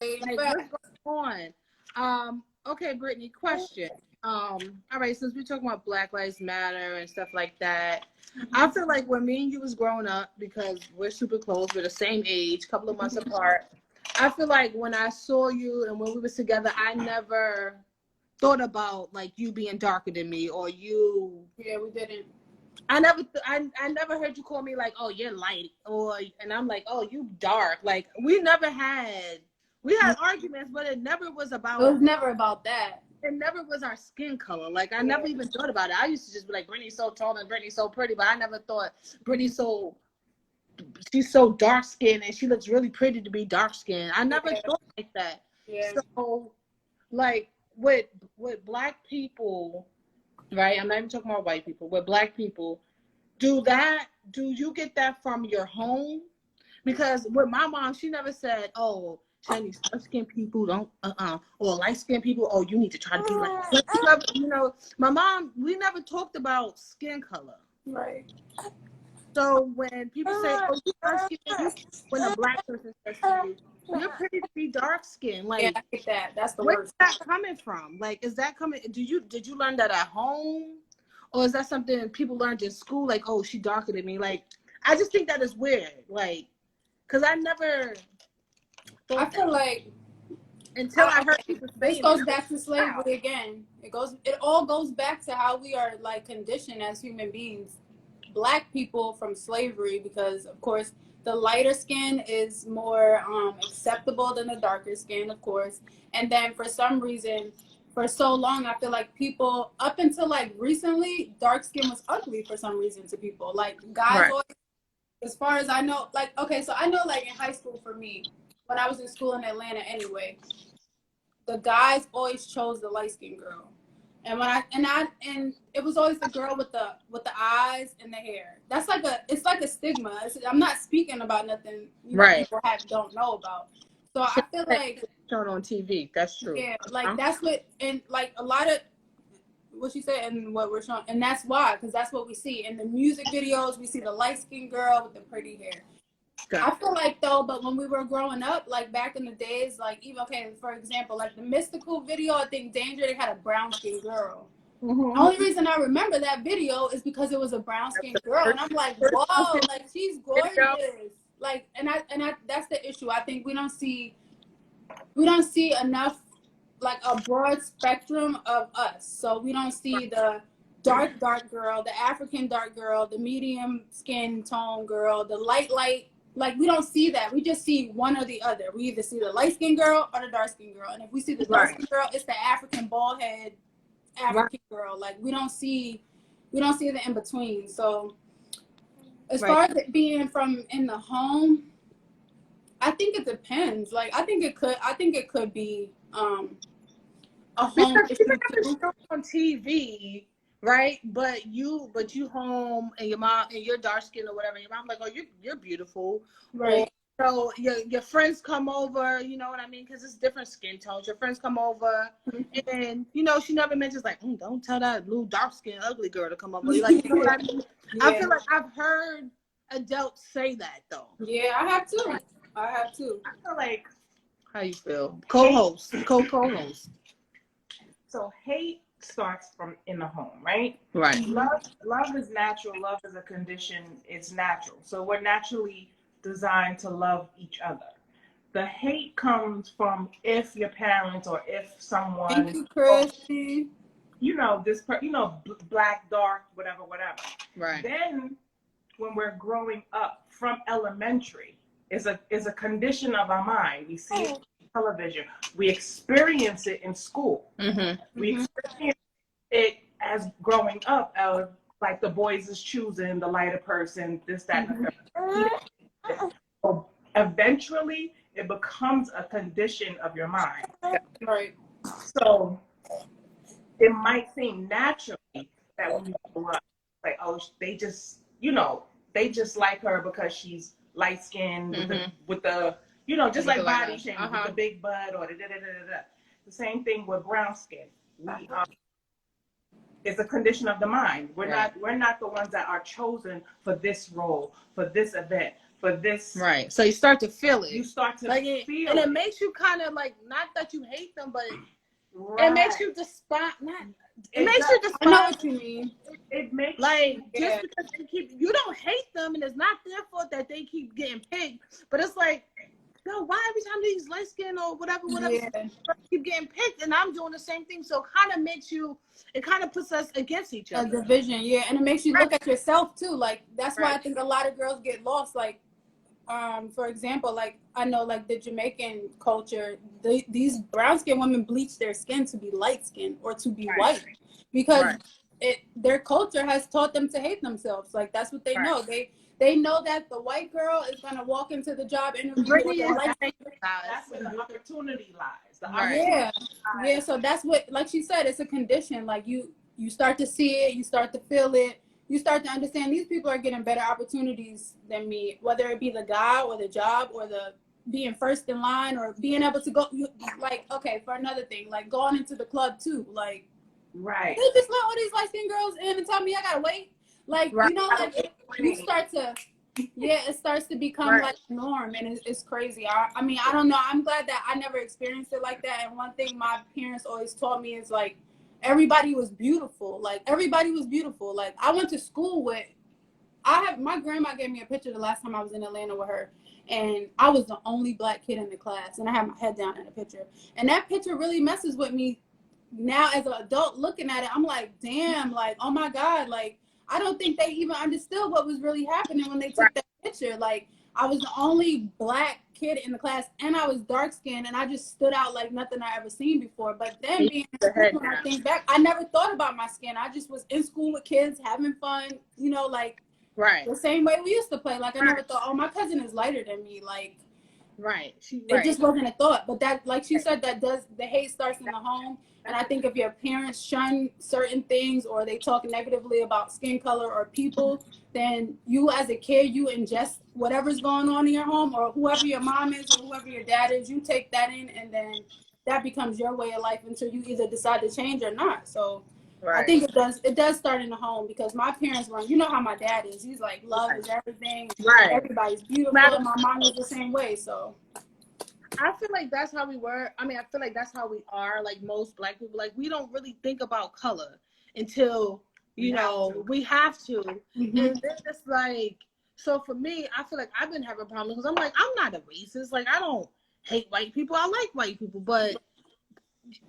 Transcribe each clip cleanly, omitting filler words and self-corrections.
Like, what's going on? Okay, Brittany, question. All right, since we're talking about Black Lives Matter and stuff like that, I feel like when me and you was growing up, because we're super close, we're the same age, couple of months apart. I feel like when I saw you and when we was together, I never thought about like you being darker than me or you. Yeah, we didn't. I never heard you call me like, oh, you're light, and I'm like, oh, you dark. Like we had arguments, but it never was about. It was never about that. It never was our skin color. Like I never even thought about it. I used to just be like, Brittany's so tall and Brittany's so pretty, but I never thought she's so dark skinned and she looks really pretty to be dark skinned. I never thought like that. Yeah. So like with Black people, right? I'm not even talking about white people. With Black people, do you get that from your home? Because with my mom, she never said, oh, Chinese dark-skinned people don't, or light-skinned people, oh, you need to try to be like, you know, my mom, we never talked about skin color. Right. So when people say, oh, you dark-skinned, when a Black person says to you, you're pretty to be dark-skinned. Like, yeah, I get that. That's the where's worst. that coming from? Like, is that coming, did you learn that at home? Or is that something people learned in school? Like, oh, she darker than me. Like, I just think that is weird. Like, because I never... I feel like until I heard people say this goes back to slavery again. It all goes back to how we are like conditioned as human beings. Black people from slavery, because of course the lighter skin is more acceptable than the darker skin, of course. And then for some reason, for so long, I feel like people up until like recently, dark skin was ugly for some reason to people. Like guys, always, as far as I know, like okay, so I know like in high school for me. When I was in school in Atlanta anyway, the guys always chose the light-skinned girl. And and it was always the girl with the eyes and the hair. That's like it's like a stigma. I'm not speaking about nothing people don't know about. So I feel like shown on TV. That's true. Yeah, like that's what, and like a lot of what she said and what we're showing, and that's why, because that's what we see in the music videos. We see the light-skinned girl with the pretty hair. I feel like though, but when we were growing up, like back in the days, like even for example, like the Mystical video, I think Danger, they had a brown skinned girl. Mm-hmm. The only reason I remember that video is because it was a brown skinned girl, and I'm like, whoa, like she's gorgeous. Like, and I that's the issue. I think we don't see enough like a broad spectrum of us. So we don't see the dark girl, the African dark girl, the medium skin tone girl, the light. Like, we don't see that. We just see one or the other. We either see the light-skinned girl or the dark-skinned girl. And if we see the dark-skinned girl, it's the African bald-head African girl. Like, we don't see the in-between. So, as far as it being from in the home, I think it depends. Like, I think it could be a home issue on TV. Right, but you home and your mom and you're dark skinned or whatever. Your mom's like, oh, you're beautiful, right? So your friends come over, you know what I mean? Because it's different skin tones. Your friends come over, and you know she never mentions like, don't tell that little dark skinned ugly girl to come over. Like, you know what I mean? Yeah. I feel like I've heard adults say that though. Yeah, I have too. I feel like, how you feel? Co-host. So hate starts from in the home, right? Right. Love is natural. Love is a condition. It's natural. So we're naturally designed to love each other. The hate comes from if your parents or if someone, thank you, Christy. Black, dark, whatever. Right. Then when we're growing up from elementary is a condition of our mind. We see it on television. We experience it in school. Mm-hmm. We experience it as growing up as like the boys is choosing the lighter person, this, that, and that. So eventually it becomes a condition of your mind. Right. So it might seem naturally that when you grow up, like, oh, they just like her because she's light skinned with the just like body shaming with the big butt or the same thing with brown skin. It's a condition of the mind. We're not the ones that are chosen for this role, for this event. for this. Right. So you start to feel it. You start to like feel and it. it makes you kind of like, not that you hate them, but Right. it makes you despise. It makes does. you despise. I know what you mean. It makes like yeah. just because you don't hate them, and it's not their fault that they keep getting picked. But it's like, yo, why every time these light skin or whatever keep getting picked, and I'm doing the same thing? So it kind of puts us against each other. A division, yeah, and it makes you look at yourself too. Like that's why I think a lot of girls get lost. Like, for example, like I know, like the Jamaican culture, these brown skinned women bleach their skin to be light skinned or to be white, because their culture has taught them to hate themselves. Like that's what they know. They know that the white girl is gonna walk into the job interview with a light skin. That's where the opportunity lies. Yeah. So that's what, like she said, it's a condition. Like you start to see it, you start to feel it. You start to understand these people are getting better opportunities than me, whether it be the guy or the job or the being first in line or being able to go, like, okay, for another thing, like going into the club too. Like, they just let all these light-skinned girls in and tell me I gotta wait. Like, you know, like you start to, it starts to become like a norm, and it's crazy. I mean, I don't know. I'm glad that I never experienced it like that. And one thing my parents always taught me is like, everybody was beautiful. Like everybody was beautiful. Like I went to school with, my grandma gave me a picture the last time I was in Atlanta with her, and I was the only black kid in the class, and I had my head down in the picture. And that picture really messes with me now as an adult looking at it. I'm like, damn, like, oh my God, like I don't think they even understood what was really happening when they took that picture. Like I was the only black kid in the class, and I was dark skinned, and I just stood out like nothing I ever seen before. But then being in school, when I think back, I never thought about my skin. I just was in school with kids having fun, you know, like the same way we used to play. Like I never thought, oh, my cousin is lighter than me. Like it just wasn't a thought. But that, like she said, the hate starts in the home. And I think if your parents shun certain things or they talk negatively about skin color or people, then you as a kid, you ingest whatever's going on in your home, or whoever your mom is or whoever your dad is, you take that in, and then that becomes your way of life until you either decide to change or not. So I think it does start in the home, because my parents were, you know how my dad is. He's like, love is everything. Everybody's beautiful. And my mom was the same way. So I feel like that's how we were. I mean, I feel like that's how we are. Like most black people, like we don't really think about color until we have to. And then it's like, so for me, I feel like I've been having problems because I'm like, I'm not a racist. Like I don't hate white people. I like white people, but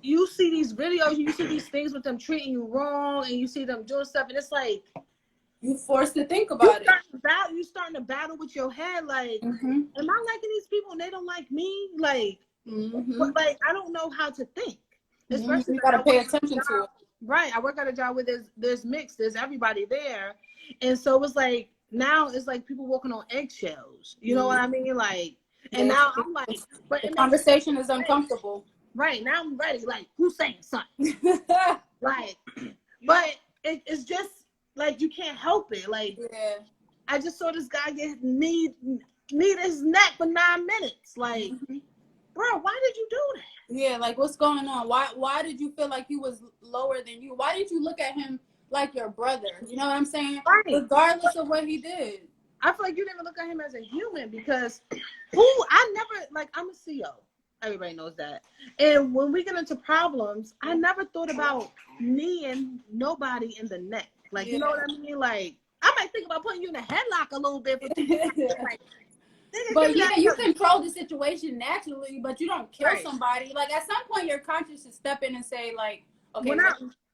you see these videos, you see these things with them treating you wrong, and you see them doing stuff, and it's like you forced to think about it. You starting to battle with your head, like, am I liking these people and they don't like me? Like, but, like I don't know how to think. Especially you gotta pay attention to it. Right, I work at a job where there's mixed, there's everybody there, and so it's like now it's like people walking on eggshells. You know what I mean? Like, and now I'm like, but the conversation is uncomfortable. Right now I'm ready. Like, who's saying something? Like, but it's just. Like, you can't help it. Like, I just saw this guy get knee his neck for 9 minutes. Like, bro, why did you do that? Yeah, like, what's going on? Why did you feel like he was lower than you? Why didn't you look at him like your brother? You know what I'm saying? Regardless of what he did. I feel like you didn't look at him as a human, because I'm a CO. Everybody knows that. And when we get into problems, I never thought about kneeing nobody in the neck. Like, you know what I mean? Like, I might think about putting you in a headlock a little bit. Like, but yeah, you control the situation naturally, but you don't kill somebody. Like, at some point, your conscience should step in and say, like, okay.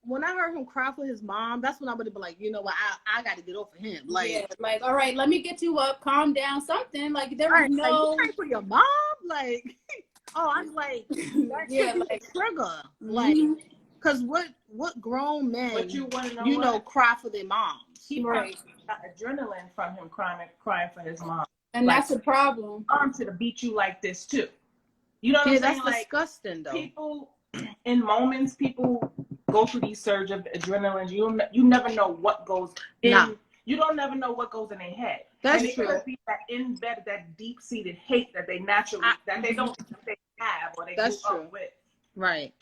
When I heard him cry for his mom, that's when I would have been like, you know what, I got to get off of him. Like, like, all right, let me get you up, calm down, something. Like, there was no. Like, you for your mom? Like, oh, I'm like, that should be a trigger. Like, because what grown men, cry for their moms? He got adrenaline from him crying for his mom. And that's a problem. Mom should have beat you like this too. You know what I'm saying? That's disgusting, though. People, in moments, people go through these surge of adrenaline. You never know what goes in. Nah. You don't never know what goes in their head. That's true. It could be that embedded, that deep-seated hate that they naturally that they don't have or they grew up with. Right.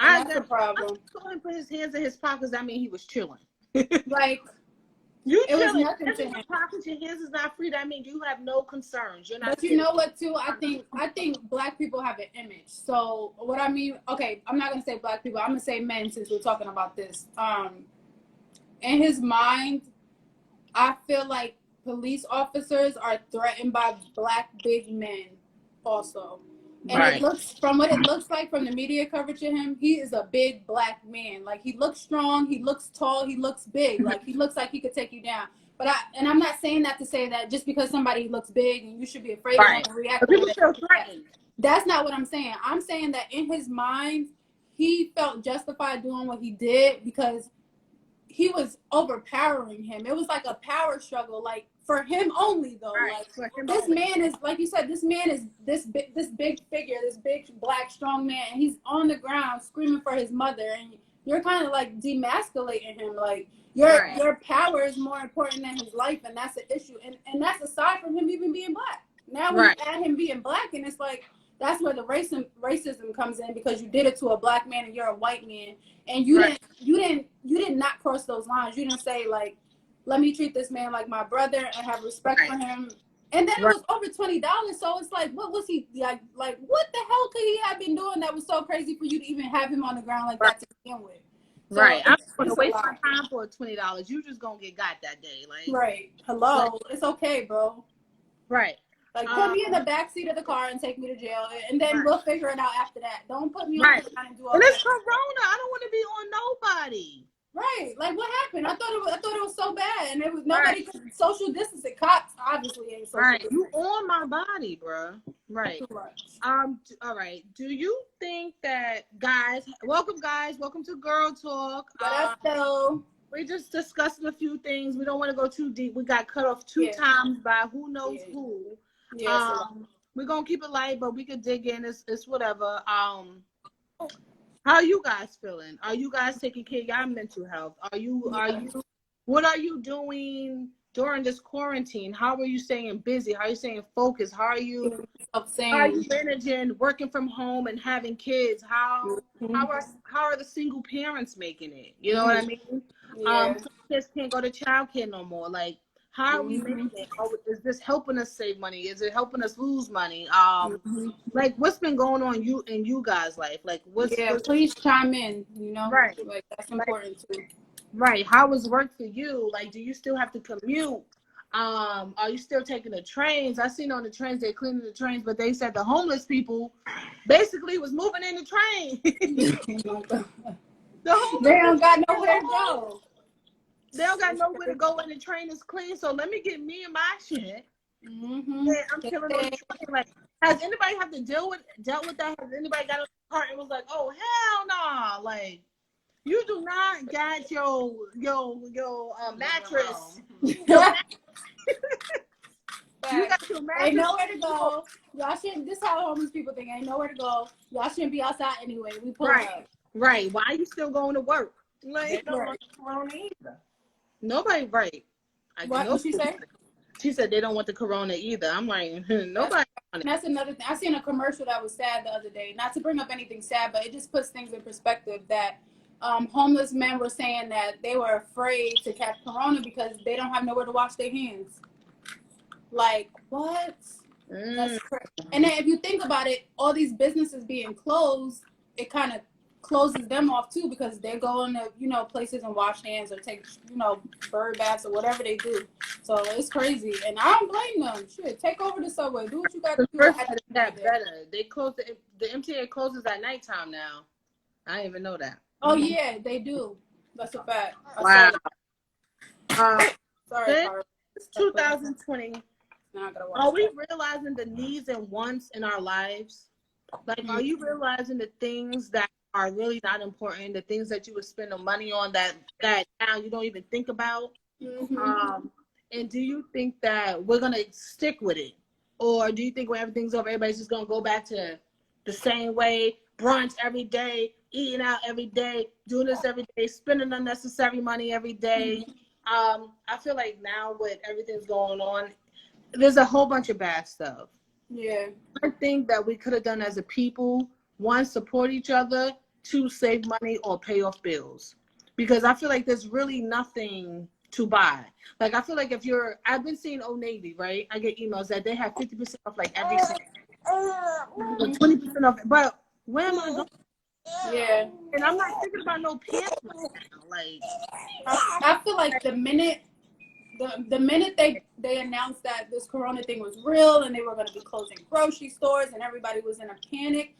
That's the problem. I saw him put his hands in his pockets. I mean, he was chilling. Like, You It was chilling. nothing This to is him. your pockets, your hands is not free. That means you have no concerns. You're not. But you know what, too? I think black people have an image. So what I mean, okay, I'm not gonna say black people. I'm gonna say men since we're talking about this. In his mind, I feel like police officers are threatened by black big men, also. And Right. it looks, from what it looks like from the media coverage of him, he is a big black man. Like, he looks strong, he looks tall, he looks big. Like, he looks like he could take you down. But I'm not saying that to say that just because somebody looks big and you should be afraid of them and react. But people feel threatened. That's not what I'm saying. I'm saying that in his mind, he felt justified doing what he did because he was overpowering him. It was like a power struggle, like for him only, though. Right. Like, this man is, like you said, this man is this big figure, this big black strong man, and he's on the ground screaming for his mother, and you're kind of like demasculating him. Like, your power is more important than his life, and that's an issue. And that's aside from him even being black. Now when you add him being black, and it's like, that's where the racism comes in, because you did it to a black man and you're a white man, and you did not cross those lines. You didn't say, like, let me treat this man like my brother and have respect for him. And then it was over $20, so it's like, what was he like? Like, what the hell could he have been doing that was so crazy for you to even have him on the ground like that to begin with? So I'm gonna waste my time for $20. You just gonna get got that day, like. Hello, it's okay, bro. Right. Like, put me in the back seat of the car and take me to jail, and then we'll figure it out after that. Don't put me on the ground and do all that. And it's Corona. I don't want to be on nobody. Right. Like, what happened? I thought it was so bad, and it was nobody could social distancing. Cops obviously ain't social distancing. You on my body, bro. Right. All right. Do you think that welcome to Girl Talk. We just discussing a few things. We don't want to go too deep. We got cut off two times by who knows who. We're gonna keep it light, but we could dig in. It's whatever. How you guys feeling? Are you guys taking care of your mental health? What are you doing during this quarantine? How are you staying busy? How are you staying focused? How are you managing working from home and having kids? How are the single parents making it? You know what I mean? Kids can't go to childcare no more. Like, how are we making it? Is this helping us save money? Is it helping us lose money? Like, what's been going on in you guys' life? Like, please chime in. You know, like, that's important too. Right. How was work for you? Like, do you still have to commute? Are you still taking the trains? I seen on the trains they're cleaning the trains, but they said the homeless people basically was moving in the train. They don't got nowhere to go. They don't got nowhere to go, and the train is clean. So let me get me and my shit. And I'm chilling on the train. Like, has anybody dealt with that? Has anybody got on the cart and was like, oh hell nah? Like, you do not got your mattress. You got your mattress. Ain't nowhere to go. Y'all shouldn't. This is how homeless people think. Ain't nowhere to go. Y'all shouldn't be outside anyway. We pull up. Right. Why are you still going to work? Like, they don't want the corona either. Nobody. Right. What did she say? She said they don't want the corona either. I'm like, nobody. That's another thing. I seen a commercial that was sad the other day. Not to bring up anything sad, but it just puts things in perspective that homeless men were saying that they were afraid to catch corona because they don't have nowhere to wash their hands. Like, what? That's crazy. And then if you think about it, all these businesses being closed, it kind of closes them off too, because they're going to, places and wash hands or take, bird baths or whatever they do. So it's crazy. And I don't blame them. Shit, take over the subway. Do what you got to do. That better. They close the MTA closes at nighttime now. I didn't even know that. Oh yeah, they do. That's a fact. Wow. Sorry, it's 2020. Are we realizing the needs and wants in our lives? Like, are you realizing the things that are really not important, the things that you would spend the money on that now you don't even think about? And do you think that we're going to stick with it? Or do you think when everything's over, everybody's just going to go back to the same way, brunch every day, eating out every day, doing this every day, spending unnecessary money every day? I feel like now with everything's going on, there's a whole bunch of bad stuff. Yeah. I think that we could have done as a people, one, support each other, two, save money or pay off bills. Because I feel like there's really nothing to buy. Like, I feel like I've been seeing Old Navy, right? I get emails that they have 50% off like everything. 20% off. But where am I going? Yeah. And I'm not thinking about no pants right now. Like, I feel like the minute they announced that this corona thing was real and they were going to be closing grocery stores and everybody was in a panic,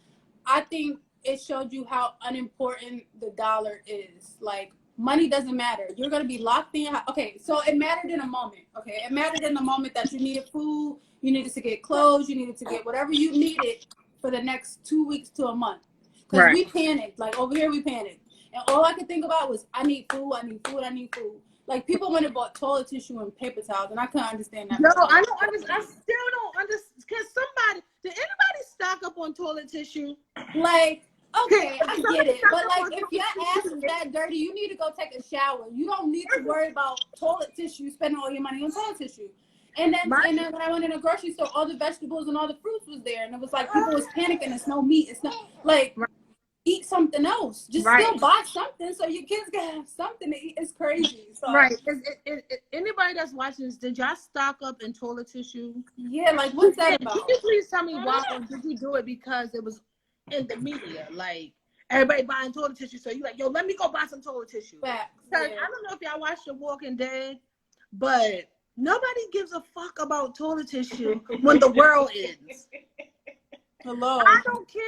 I think it showed you how unimportant the dollar is. Like, money doesn't matter. You're going to be locked in. Okay, so it mattered in a moment. Okay, it mattered in the moment that you needed food, you needed to get clothes, you needed to get whatever you needed for the next 2 weeks to a month. Because we panicked. Like, over here we panicked. And all I could think about was, I need food, I need food, I need food. Like, people went and bought toilet tissue and paper towels, and I couldn't understand that. No, I don't understand. I still don't understand. Did anybody stock up on toilet tissue? Like, okay, I get it. But, like, if your ass is that dirty, you need to go take a shower. You don't need to worry about toilet tissue, spending all your money on toilet tissue. And then when I went in a grocery store, all the vegetables and all the fruits was there. And it was like, people was panicking. It's no meat. It's not, like, eat something else. Just still buy something so your kids can have something to eat. It's crazy. So, Anybody that's watching this, did y'all stock up in toilet tissue? Yeah, like, what's that about? Can you please tell me why, or did you do it because it was in the media? Like, everybody buying toilet tissue, so you like, yo, let me go buy some toilet tissue. Facts, I don't know if y'all watched The Walking Dead, but nobody gives a fuck about toilet tissue when the world ends. Hello. I don't care.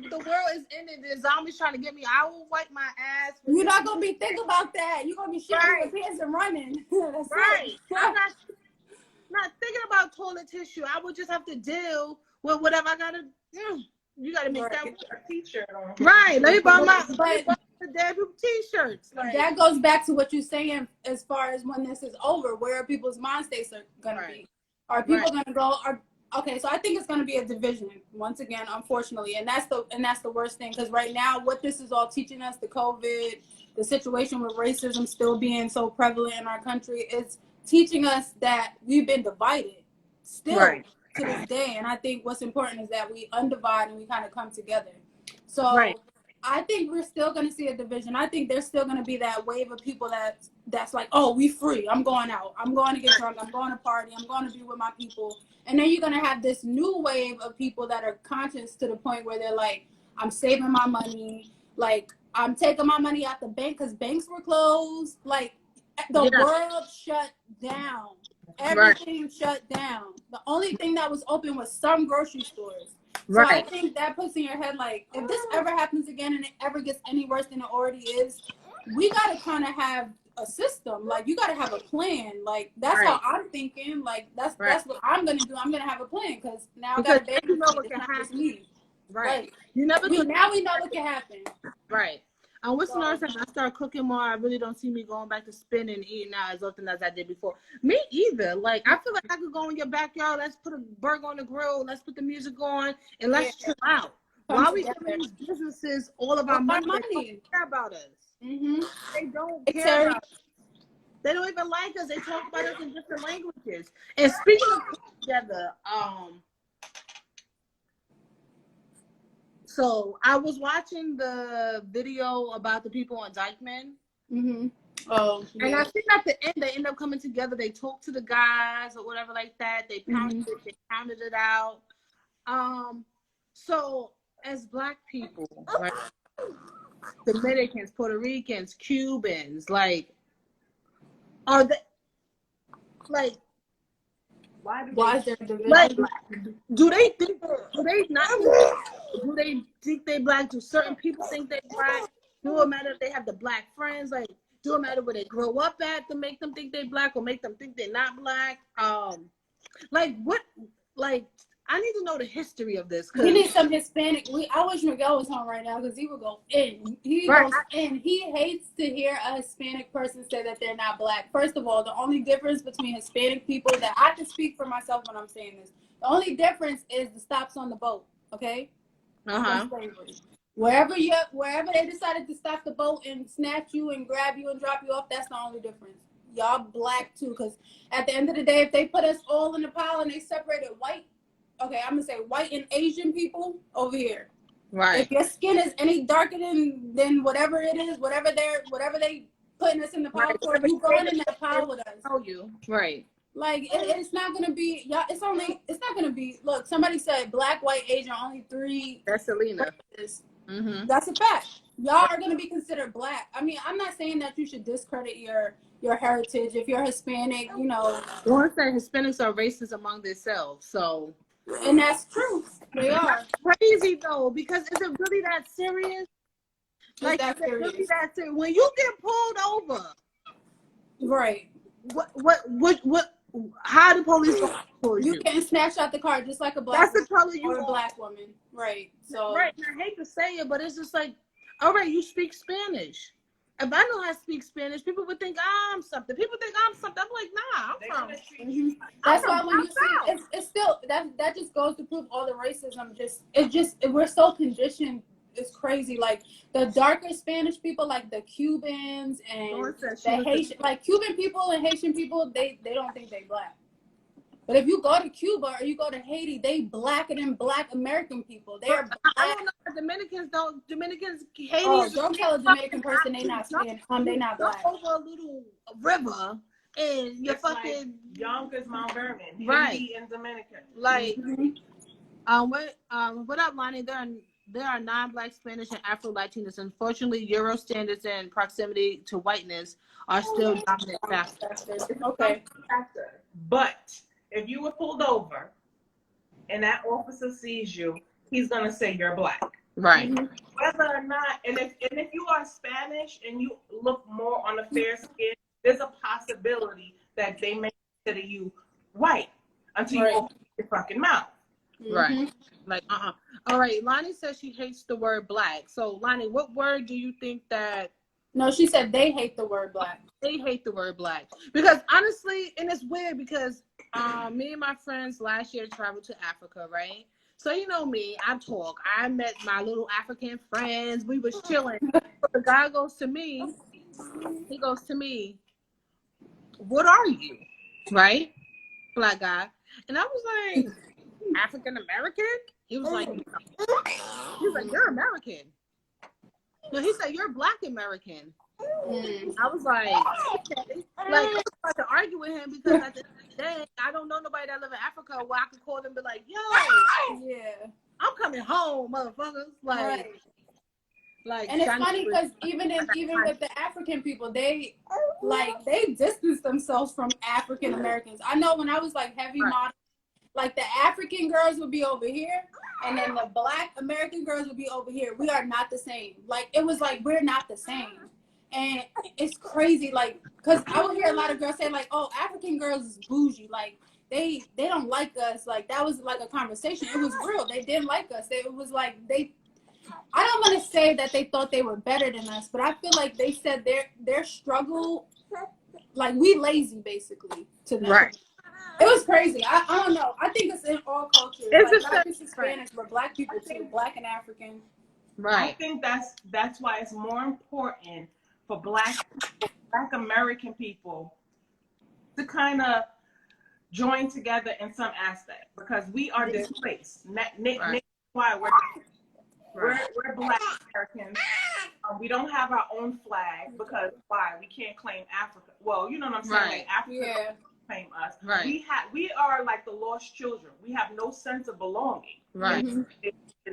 The world is ending. The zombies trying to get me. I will wipe my ass. You're not going to be thinking about that. You're going to be shitting your pants and running. That's right. I'm not thinking about toilet tissue. I would just have to deal with whatever I got to do. You got to make that a t-shirt on. Right. Let me buy the dead people t-shirts. Like, that goes back to what you're saying as far as when this is over, where people's mind states are going to be. Are people going to go... Okay, so I think it's going to be a division once again, unfortunately, and that's the worst thing, because right now what this is all teaching us, the COVID, the situation with racism still being so prevalent in our country, is teaching us that we've been divided still to this day. And I think what's important is that we undivide and we kind of come together. So I think we're still going to see a division. I think there's still going to be that wave of people that's like, oh, we free. I'm going out. I'm going to get drunk. I'm going to party. I'm going to be with my people. And then you're going to have this new wave of people that are conscious to the point where they're like, I'm saving my money. Like, I'm taking my money out the bank because banks were closed. Like, the world shut down. Everything shut down. The only thing that was open was some grocery stores. So I think that puts in your head, like, if this ever happens again and it ever gets any worse than it already is, we got to kind of have a system. Like, you got to have a plan. Like, that's how I'm thinking. Like, that's what I'm going to do. I'm going to have a plan because now I got a baby. You know what can happen. Right. You never now we know what can happen. Right. And what's the last time I start cooking more? I really don't see me going back to spinning and eating out as often as I did before. Me either. Like, I feel like I could go in your backyard. Let's put a burger on the grill. Let's put the music on and let's chill out. Why we giving these businesses all of our money? They don't care about us. Mm-hmm. They don't care about us. They don't even like us. They talk about us in different languages. And speaking of together, so I was watching the video about the people on Dykeman. Mm-hmm. Oh, and I think at the end they end up coming together. They talk to the guys or whatever like that. They pounded it. They pounded it out. So as Black people, right, Dominicans, Puerto Ricans, Cubans, like, are they like? Why is there a division? Like, do they think? Do they not? Do they think they Black? Do certain people think they Black? Do it matter if they have the Black friends? Like, do it matter where they grow up at to make them think they Black or make them think they're not Black? Like what? Like, I need to know the history of this. We need some Hispanic. I wish Miguel was home right now because he would go in. He goes in. He hates to hear a Hispanic person say that they're not Black. First of all, the only difference between Hispanic people, that I can speak for myself when I'm saying this, the only difference is the stops on the boat. Okay. Wherever they decided to stop the boat and snatch you and grab you and drop you off, that's the only difference. Y'all Black too, because at the end of the day, if they put us all in a pile and they separated white, okay, I'm gonna say white and Asian people over here. Right. If your skin is any darker than whatever it is, whatever they putting us in the power Right. for you going in that power with us. Tell you. Right. Like it's not gonna be y'all. It's not gonna be. Look, somebody said black, white, Asian, only 3. That's Selena. Races. Mm-hmm. That's a fact. Y'all are gonna be considered black. I mean, I'm not saying that you should discredit your heritage. If you're Hispanic, you know. One said Hispanics are racist among themselves. So. And that's true. They are. Crazy though, because is it really that serious? Like, that is it really serious? that serious? When you get pulled over, Right. What? How the police go towards you? You can snatch out the car just like a black That's the color you or a want. black woman. Right. So. Right. And I hate to say it, but it's just like, all right, you speak Spanish. If I know how to speak Spanish, people would think I'm something. People think I'm something. I'm like, nah, I'm from. Mm-hmm. That's why when you see, it's still that just goes to prove all the racism. We're so conditioned. It's crazy. Like the darker Spanish people, like the Cubans and the Haitian, like Cuban people and Haitian people, they don't think they black. But if you go to Cuba or you go to Haiti, they blacker than black American people. They are black. I don't know. Dominicans, Haiti. Oh, don't tell a Dominican person they not Spanish. They not black. Over a little river and you're it's fucking like Yonkers, Mount Vernon, right? Hindi and Dominican. Like, what up, Lonnie? There are non-black Spanish and Afro-Latinos. Unfortunately, Euro standards and proximity to whiteness are still dominant factors. Okay. But if you were pulled over and that officer sees you, he's gonna say you're black. Right. Whether or not, and if you are Spanish and you look more on the fair skin, there's a possibility that they may consider you white until you open your fucking mouth. Right. Like, All right. Lonnie says she hates the word black. So, Lonnie, what word do you think that? No, she said they hate the word black. They hate the word black. Because honestly, and it's weird because me and my friends last year traveled to Africa, right? So you know me, I talk. I met my little African friends. We was chilling. The guy goes to me. He goes to me, what are you? Right? Black guy. And I was like, African American? He was like, you're American. No, he said, you're Black American. I was like, okay. Like, I tried to argue with him because at the end of the day, I don't know nobody that live in Africa where I could call them and be like, yo, yeah, I'm coming home, motherfuckers. Like, and it's funny because even with the African people, they distance themselves from African Americans. I know when I was like heavy model, like the African girls would be over here, and then the Black American girls would be over here. We are not the same. Like it was like we're not the same. And it's crazy, like, because I would hear a lot of girls say, like, oh, African girls is bougie. Like, they don't like us. Like, that was, like, a conversation. It was real. They didn't like us. It was, like, I don't want to say that they thought they were better than us, but I feel like they said their struggle, like, we lazy, basically, to them. Right. It was crazy. I don't know. I think it's in all cultures. It's like, not just Hispanics, but Black people, too. Black and African. Right. I think that's why it's more important for Black American people to kind of join together in some aspect because we are displaced. Why we're Black Americans. We don't have our own flag because why? We can't claim Africa. Well, you know what I'm saying? Like Africa claim us. Right. We are like the lost children. We have no sense of belonging. Right. In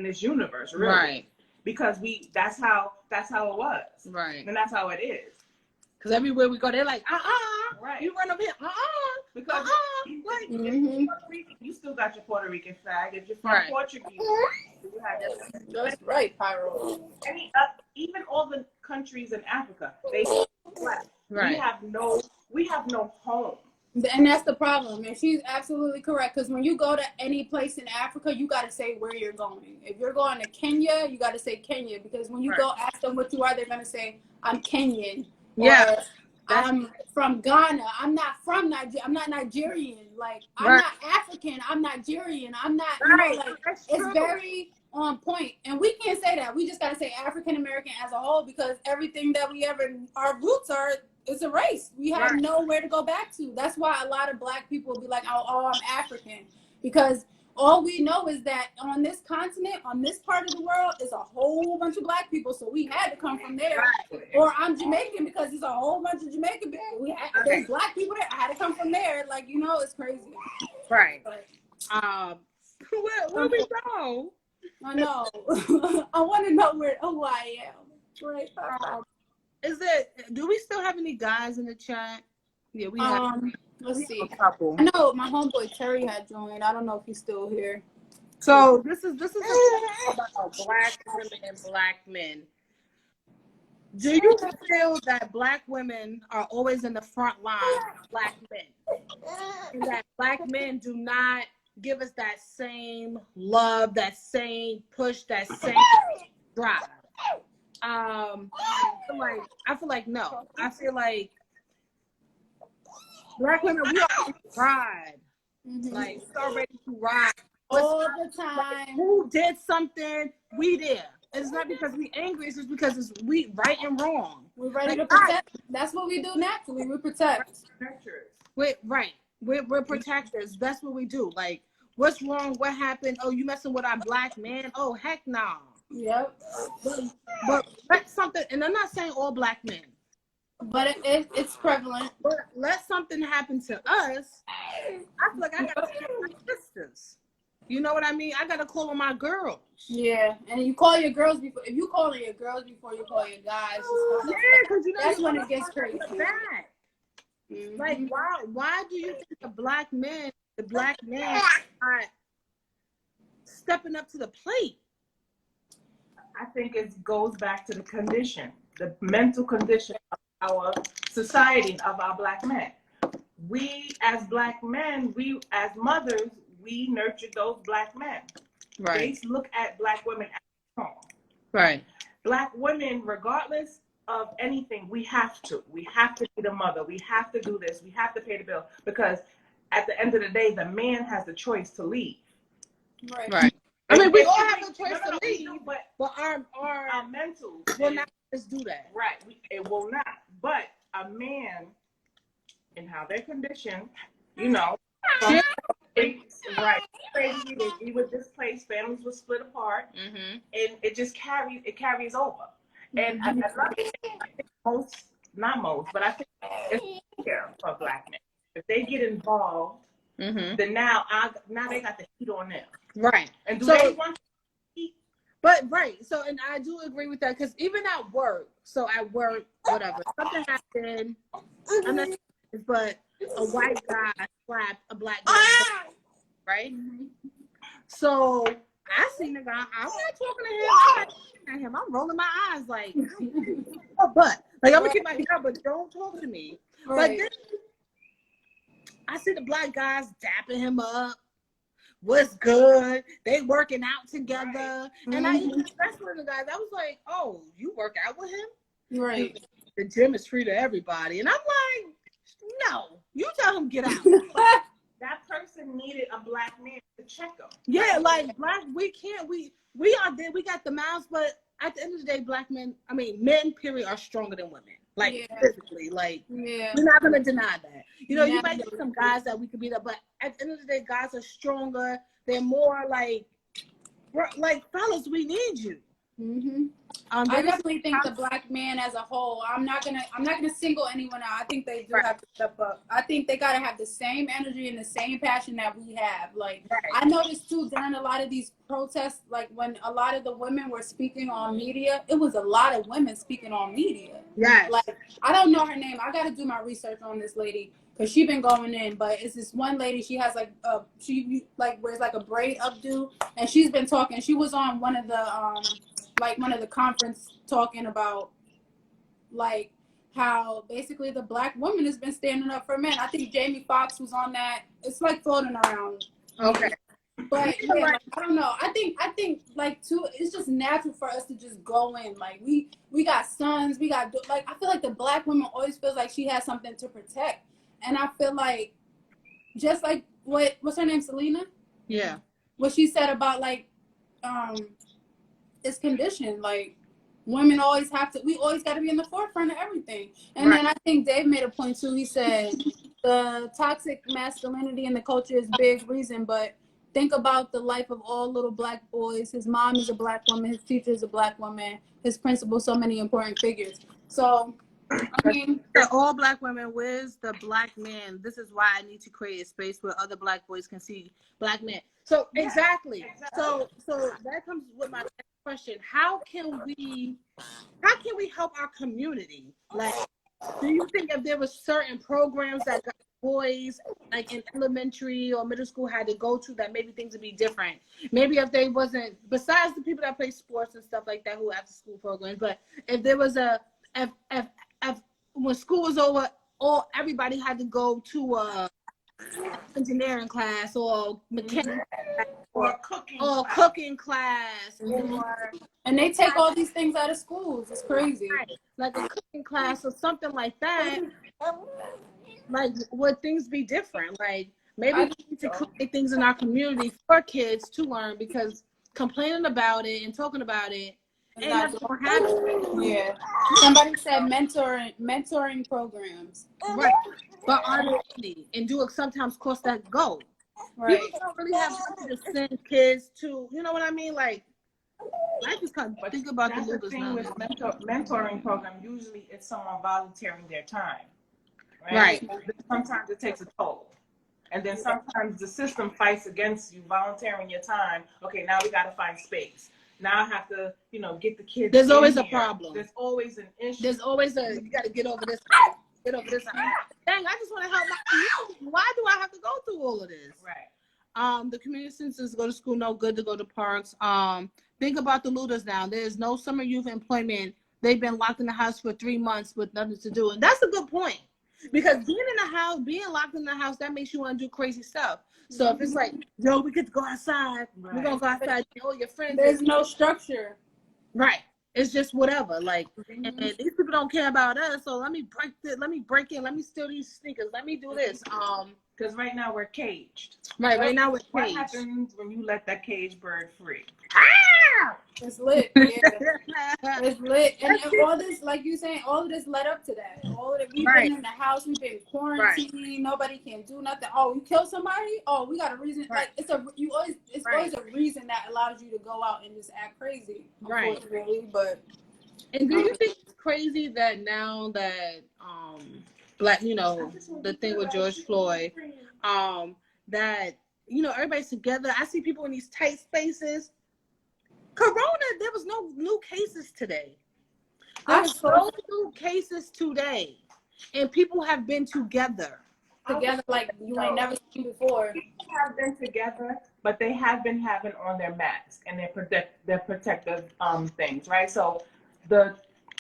this universe, really. Right. Because that's how it was. Right. And that's how it is. Because everywhere we go, they're like, right. You run up here, because like, if you're Puerto Rican, you still got your Puerto Rican flag. If you're from Portuguese, you have that. That's right, Pyro. Even all the countries in Africa, they flag. Right. We have no home. And that's the problem. And she's absolutely correct. Because when you go to any place in Africa, you got to say where you're going. If you're going to Kenya, you got to say Kenya. Because when you go ask them what you are, they're going to say, I'm Kenyan. Yeah. Or, I'm from Ghana. I'm not from Nigeria. I'm not Nigerian. Like, I'm not African. I'm Nigerian. I'm not, it's very on point. And we can't say that. We just got to say African American as a whole because everything that our roots are, it's a race. We have nowhere to go back to. That's why a lot of Black people will be like, oh, I'm African. Because all we know is that on this continent, on this part of the world, is a whole bunch of black people. So we had to come from there. Right. Or I'm Jamaican because there's a whole bunch of Jamaican people. There's black people there. I had to come from there. Like, it's crazy. Right. But, where we go? I know. I want to know who I am. Right. Do we still have any guys in the chat? Yeah, we have. Let's see. A couple. I know my homeboy Terry had joined. I don't know if he's still here. So this is about black women and black men. Do you feel that black women are always in the front line of black men? And that black men do not give us that same love, that same push, that same drive? I feel like no. I feel like black women, we already ride. Mm-hmm. Like, we are ready to ride. All the time. Like, who did something, we did. It's not because we angry, it's just because we right and wrong. We're ready to protect. That's what we do naturally. We protect. We're protectors. That's what we do. Like, what's wrong? What happened? Oh, you messing with our black man? Oh, heck no. Yep. But let something, and I'm not saying all black men. But it's prevalent. But let something happen to us. I feel like I gotta call my sisters. You know what I mean? I gotta call on my girls. Yeah, and you call your girls before. If you call on your girls before you call your guys, because that's when it gets crazy. Mm-hmm. Like, why do you think the black man are not stepping up to the plate? I think it goes back to the condition, the mental condition of our society, of our black men. We as black men, we as mothers, we nurture those black men. Right. They look at black women as strong. Right. Black women, regardless of anything, we have to be the mother. We have to do this. We have to pay the bill, because at the end of the day, the man has the choice to leave. Right. I mean, we all have the choice to leave, but our mental will not just do that. Right. It will not. But a man, and how they're conditioned, right, crazy. We were displaced. Families were split apart, and it just carries over. And I think not most, but I think it's fair for black men. If they get involved, then now they got the heat on them. Right. And they want to eat? But right. So, and I do agree with that, because even at work, whatever, something happened. I'm not, but a white guy slapped a black guy, right? So I seen the guy. I'm not talking to him. I'm not looking at him. I'm rolling my eyes like, but like, I'm gonna keep my job, but don't talk to me. Right. But then I see the black guys dapping him up. What's good? They working out together. Right. And I even expressed one of the guys. I was like, "Oh, you work out with him?" Right. The gym is free to everybody, and I'm like, "No, you tell him get out." That person needed a black man to check them. Yeah, like black, we can't. We are there. We got the mouths, but at the end of the day, men, period, are stronger than women. Like, physically, like, we're not gonna deny that. You might get some guys that we could beat up, but at the end of the day, guys are stronger. They're more like fellas, we need you. Mm-hmm. I definitely think the black man as a whole, I'm not gonna single anyone out. I think they do have to step up. I think they gotta have the same energy and the same passion that we have. Like, I noticed too during a lot of these protests, like when a lot of the women were speaking on media, it was a lot of women speaking on media. Yes. Like, I don't know her name. I gotta do my research on this lady, because she's been going in, but it's this one lady, she has she wears like a braid updo, and she's been talking. She was on one of the conference talking about like how basically the black woman has been standing up for men. I think Jamie Foxx was on that. It's like floating around. Okay. But I don't know. I think like too, it's just natural for us to just go in. Like we got sons, I feel like the black woman always feels like she has something to protect. And I feel like, just like what's her name, Selena? Yeah. What she said about it's conditioned. Like, women always we always got to be in the forefront of everything. And then I think Dave made a point too. He said the toxic masculinity in the culture is a big reason, but think about the life of all little black boys. His mom is a black woman. His teacher is a black woman. His principal, so many important figures. So, I mean, all black women, where's the black man? This is why I need to create a space where other black boys can see black men. So exactly. So that comes with my next question. How can we help our community? Like, do you think if there were certain programs that boys like in elementary or middle school had to go to, that maybe things would be different? Maybe if they wasn't, besides the people that play sports and stuff like that who after school programs, but if there was if when school was over, everybody had to go to a engineering class or mechanics or cooking class, and they take all these things out of schools. It's crazy. Right. Like a cooking class or something like that. Like, would things be different? Like, maybe we need to create things in our community for kids to learn, because complaining about it and talking about it ain't nothing gonna happen. Yeah. Somebody said mentoring programs. Right. But are there any? And do it sometimes cost that go? Right. People don't really have money to send kids to, you know what I mean? Like, I just can't think about the That's the thing with mentoring program. Usually it's someone volunteering their time. Right. Sometimes it takes a toll. And then sometimes the system fights against you volunteering your time. Okay, now we got to find space. Now I have to, get the kids. There's always a problem. There's always an issue. There's always you got to get over this. Get over this. Dang, I just want to help my community. Why do I have to go through all of this? Right. The community centers go to school, no good to go to parks. Think about the looters now. There's no summer youth employment. They've been locked in the house for 3 months with nothing to do. And that's a good point. Because being locked in the house, that makes you want to do crazy stuff. So if it's like, yo, we get to go outside, we're going to go outside, all your friends. There's no structure. Right. It's just whatever. Like, and these people don't care about us, so let me break in, let me steal these sneakers, let me do this. Because right now we're caged. Right now we're caged. What happens when you let that caged bird free? It's lit. Yeah. It's lit. And all this, like you saying, all of this led up to that. All of it, we've been in the house, we've been quarantined, nobody can do nothing. Oh, you kill somebody? Oh, we got a reason. Like it's always a reason that allows you to go out and just act crazy. Unfortunately. But and do you think it's crazy that now that black, the thing with George Floyd, that everybody's together. I see people in these tight spaces. Corona, there was no new cases today. There was no new cases today. And people have been together. Like you ain't never seen before. People have been together, but they have been having on their masks and their protective things, right? So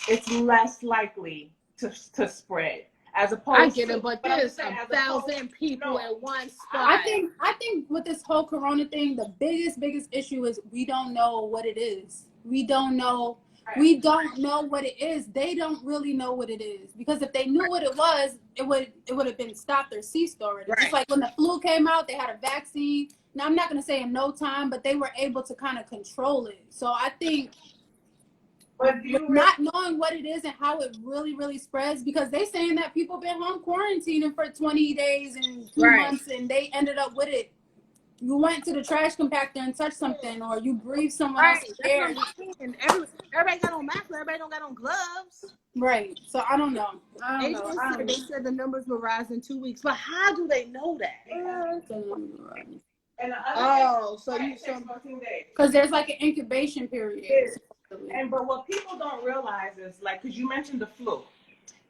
it's less likely to spread. As opposed I get it, but there's 1,000 people in one spot. I think with this whole Corona thing, the biggest issue is we don't know what it is. We don't know what it is. They don't really know what it is, because if they knew what it was, it would have been stopped or ceased already. Just like when the flu came out, they had a vaccine. Now I'm not gonna say in no time, but they were able to kind of control it. So I think. But not knowing what it is and how it really spreads, because they saying that people been home quarantining for 20 days and 2 months, and they ended up with it. You went to the trash compactor and touched something, or you breathed someone else's air. Everybody got on masks, everybody don't got on gloves. Right. So I don't know. They said the numbers will rise in 2 weeks, but how do they know that? Because there's like an incubation period. But what people don't realize is, like, because you mentioned the flu,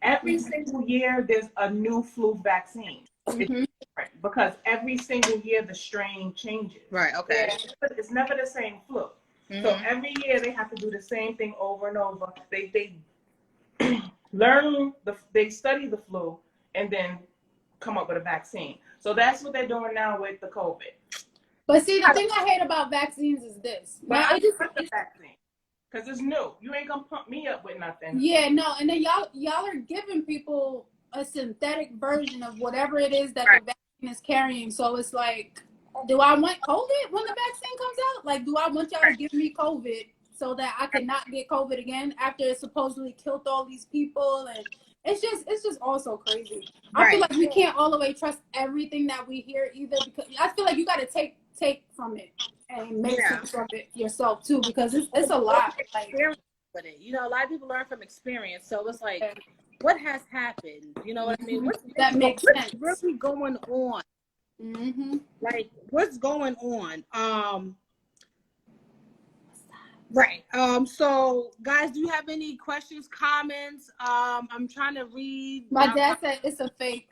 every single year there's a new flu vaccine. It's different because every single year the strain changes. Right. Okay. It's never the same flu. So every year they have to do the same thing over and over. They they study the flu and then come up with a vaccine. So that's what they're doing now with the COVID. But see, the thing I hate about vaccines is this. But I just put the vaccine. Because it's new. You ain't gonna pump me up with nothing. Yeah, no. And then y'all are giving people a synthetic version of whatever it is that the vaccine is carrying. So it's like, do I want COVID when the vaccine comes out? Like, do I want y'all to give me COVID so that I could not get COVID again after it supposedly killed all these people. And it's just also crazy. Right. I feel like we can't all the way trust everything that we hear either, because I feel like you got to take from it and make sense of it yourself too, because it's a lot. Like, with it, you know, a lot of people learn from experience, so it's like, what has happened? You know what I mean? That makes sense. What's really going on? Like, what's going on? Right. So, guys, do you have any questions, comments? I'm trying to read. My dad said it's a fake.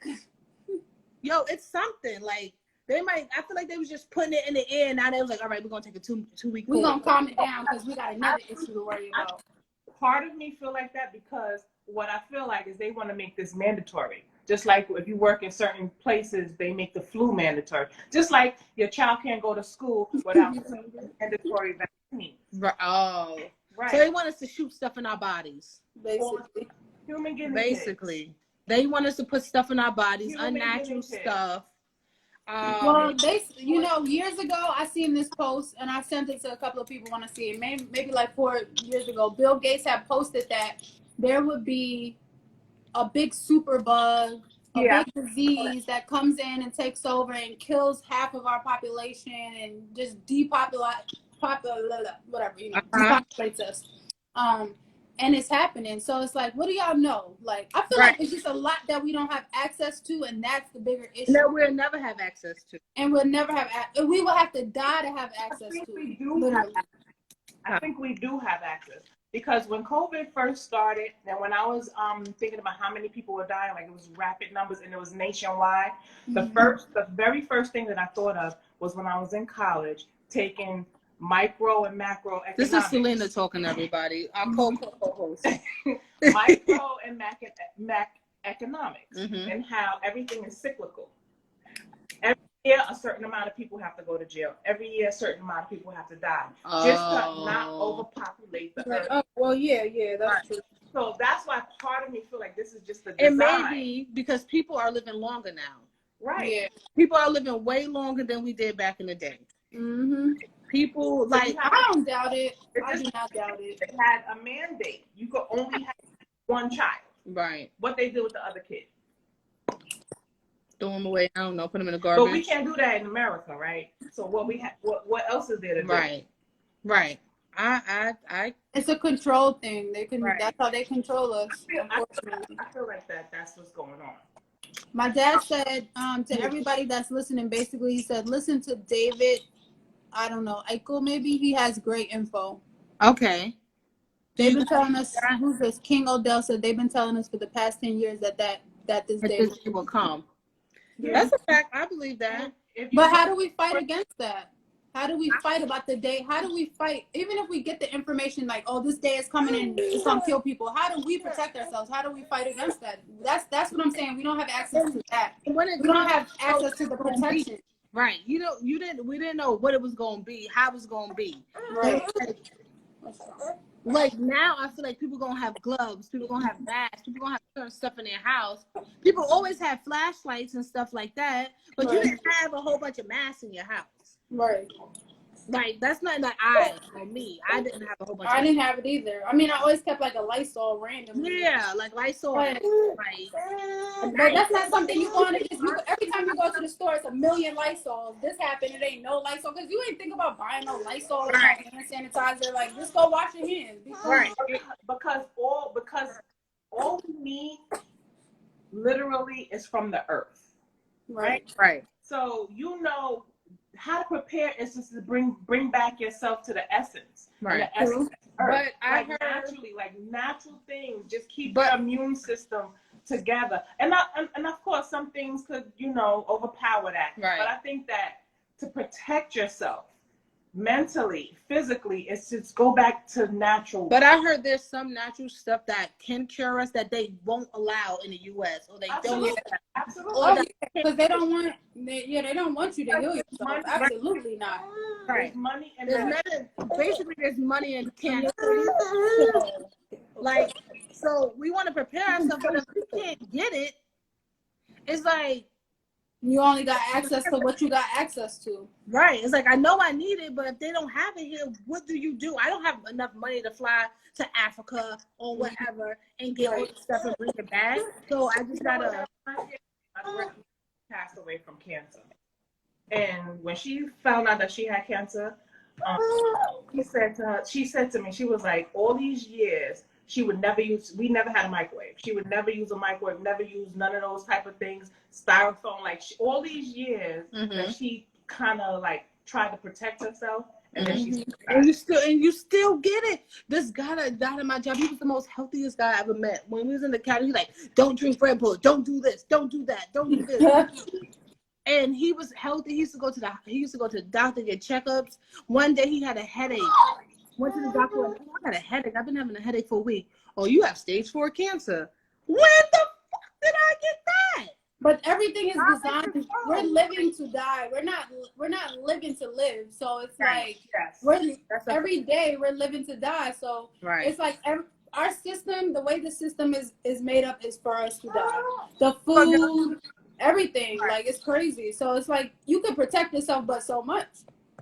Yo, it's something. Like, I feel like they was just putting it in the air, and now they was like, all right, we're going to take a two-week. We're going to calm it down because we got another issue to worry about. Part of me feel like that because what I feel like is they want to make this mandatory. Just like if you work in certain places, they make the flu mandatory. Just like your child can't go to school without mandatory vaccine. Right. Oh. Right. So they want us to shoot stuff in our bodies. Basically. Human guinea Basically. They want us to put stuff in our bodies, unnatural stuff. Well, you know, years ago, I seen this post, and I sent it to a couple of people want to see it. Maybe like 4 years ago, Bill Gates had posted that there would be a big super bug, a big disease that comes in and takes over and kills half of our population and just depopulates us. And it's happening. So it's like, what do y'all know? Like, I feel like it's just a lot that we don't have access to, and that's the bigger issue. No, we'll never have access to. And we'll never have we will have to die to have access to it. I think we do have access. Because when COVID first started, and when I was thinking about how many people were dying, like it was rapid numbers and it was nationwide, the very first thing that I thought of was when I was in college taking micro and macro economics. This is Selena talking to everybody. Our co-host. Micro and mac economics and how everything is cyclical. Every year, a certain amount of people have to go to jail. Every year, a certain amount of people have to die. Just to not overpopulate the earth. Oh, well, yeah, that's true. So that's why part of me feel like this is just the design. It may be because people are living longer now. Right. Yeah. People are living way longer than we did back in the day. People, like... I don't doubt it. I do not doubt it. They had a mandate. You could only have one child. Right. What they did with the other kid. Throw them away. I don't know. Put them in the garbage. But we can't do that in America, right? So what else is there to do? Right. I It's a control thing. That's how they control us. I feel like that's what's going on. My dad said to everybody that's listening, basically he said, listen to David, I don't know, Eichel maybe, he has great info. Okay. They've been telling us, who's this? King Odell said they've been telling us for the past 10 years that this day will come. Yeah. That's a fact. I believe that. But how do we fight against that? How do we fight about the day? How do we fight? Even if we get the information like, oh, this day is coming and it's going to kill people. How do we protect ourselves? How do we fight against that? That's what I'm saying. We don't have access to that. We don't have access to the protection. Right. We didn't know what it was going to be, how it was going to be. Right. Like now, I feel like people gonna have gloves, people gonna have masks, people gonna have certain stuff in their house. People always have flashlights and stuff like that, but you didn't have a whole bunch of masks in your house. Right. Like that's not like me. I didn't have a whole bunch. I didn't have it either. I mean, I always kept like a Lysol randomly. Yeah, like Lysol. But that's not something you want to just. Every time you go to the store, it's a million Lysols. This happened, it ain't no Lysol because you ain't think about buying no Lysol or hand sanitizer. Like, just go wash your hands. Right. Because all we need literally is from the earth. Right. Right. So how to prepare is just to bring back yourself to the essence. Right. The essence of earth. But I heard naturally, like natural things, just keep your immune system together. And of course, some things could, overpower that. Right. But I think that to protect yourself mentally, physically, it's just go back to natural. But I heard there's some natural stuff that can cure us that they won't allow in the U.S. or they don't. Absolutely. Because they don't want you to heal yourself. Absolutely not. Right. There's money and there's money in Canada. So we want to prepare ourselves, but if we can't get it, it's like You only got access to what you got access to. Right. It's like, I know I need it, but if they don't have it here, what do you do? I don't have enough money to fly to Africa or whatever and get all the stuff and bring it back. So I just gotta. Passed away from cancer, and when she found out that she had cancer, she said to me, she was like, all these years we never had a microwave. She would never use a microwave, never use none of those type of things, styrofoam. Like all these years that she kind of like tried to protect herself, and then she you still get it. This guy that died in my job, he was the most healthiest guy I ever met. When we was in the county, he's like, don't drink Red Bull, don't do this, don't do that, don't do this. And he was healthy. He used to go to the doctor, get checkups. One day he had a headache. Went to the doctor and I got a headache. I've been having a headache for a week. Oh, you have stage 4 cancer. When the fuck did I get that? But everything is designed. We're living to die. We're not living to live. So it's like every day we're living to die. So it's like our system, the way the system is made up is for us to die. The food, everything, like it's crazy. So it's like you can protect yourself, but so much.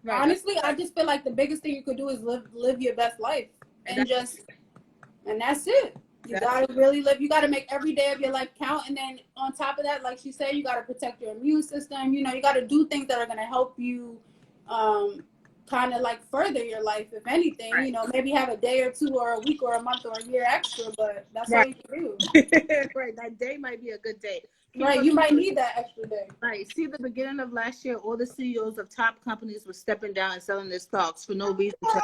Right. Honestly, I just feel like the biggest thing you could do is live your best life, and that's it. You gotta really live. You gotta make every day of your life count, and then on top of that, like she said, you gotta protect your immune system. You know, you gotta do things that are gonna help you, kind of like further your life. If anything, you know, maybe have a day or two, or a week, or a month, or a year extra. But that's all you can do. Right, that day might be a good day. Right, you might need that extra day. Right. See, the beginning of last year, all the CEOs of top companies were stepping down and selling their stocks for no reason to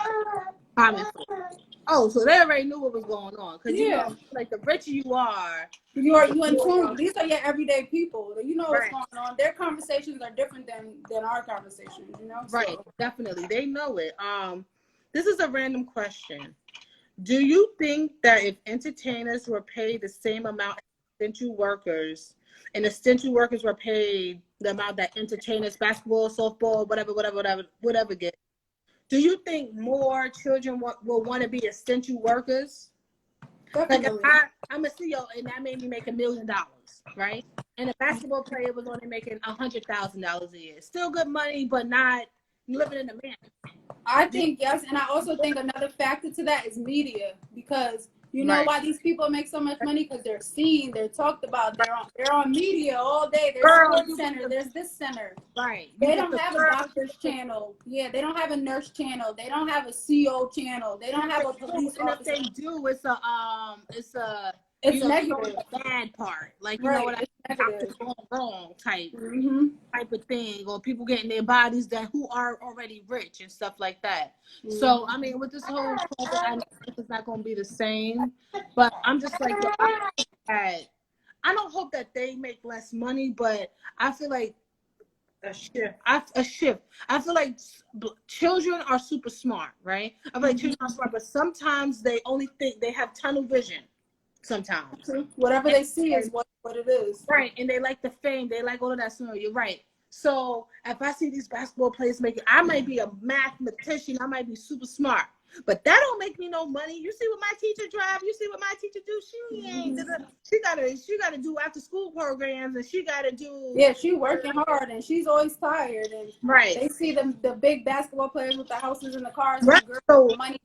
comment for it. Oh, so they already knew what was going on. Because, you know, like the richer you are. You in tune. These are your everyday people. You know what's going on. Their conversations are different than our conversations, you know? Right, definitely. They know it. This is a random question. Do you think that if entertainers were paid the same amount as essential workers, and essential workers were paid the amount that entertainers, basketball, softball, whatever get, do you think more children will want to be essential workers? Definitely. Like if I'm a CEO and that made me make $1 million, right? And a basketball player was only making $100,000 a year. Still good money, but not living in the mansion. I think yes, and I also think another factor to that is media, because you know why these people make so much money? Because they're seen, they're talked about, they're on media all day. There's sports center, there's this center. Right. They don't have a doctor's channel. Yeah, they don't have a nurse channel. They don't have a CO channel. They don't have a police officer. If they do, it's It's negative. The bad part, like you know what I mean, going wrong type of thing, or people getting their bodies who are already rich and stuff like that. So I mean, with this whole COVID, I know it's not going to be the same, but I'm just like, I don't hope that they make less money, but I feel like a shift. I feel like children are super smart, right? I feel like children are smart, but sometimes they only think they have tunnel vision. Sometimes whatever they see is what it is, right? And they like the fame, they like all of that scenario. You're right. So if I see these basketball players making, I might be a mathematician, I might be super smart, but that don't make me no money. You see what my teacher drive, you see what my teacher do. She gotta do after school programs, and she gotta do she working hard, and she's always tired, and they see the big basketball players with the houses and the cars, and the girls, money,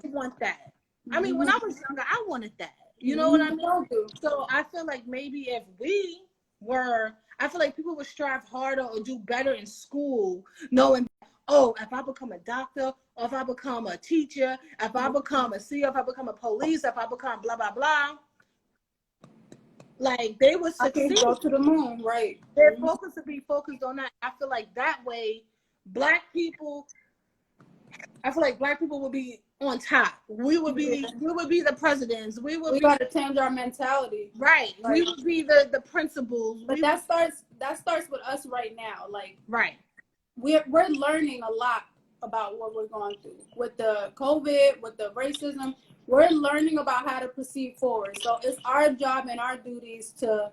they want that. I mean, when I was younger, I wanted that. You know what I mean? So I feel like maybe if we were, I feel like people would strive harder or do better in school, knowing, if I become a doctor, or if I become a teacher, if I become a CEO, if I become a police, if I become blah, blah, blah, like they would succeed. Go to the moon, right? Their focus would be focused on that. I feel like that way, black people would be on top. We would be the presidents. We got to change our mentality. Right. We would be the principals. But that starts with us right now. Like we're learning a lot about what we're going through with the COVID, with the racism. We're learning about how to proceed forward. So it's our job and our duties to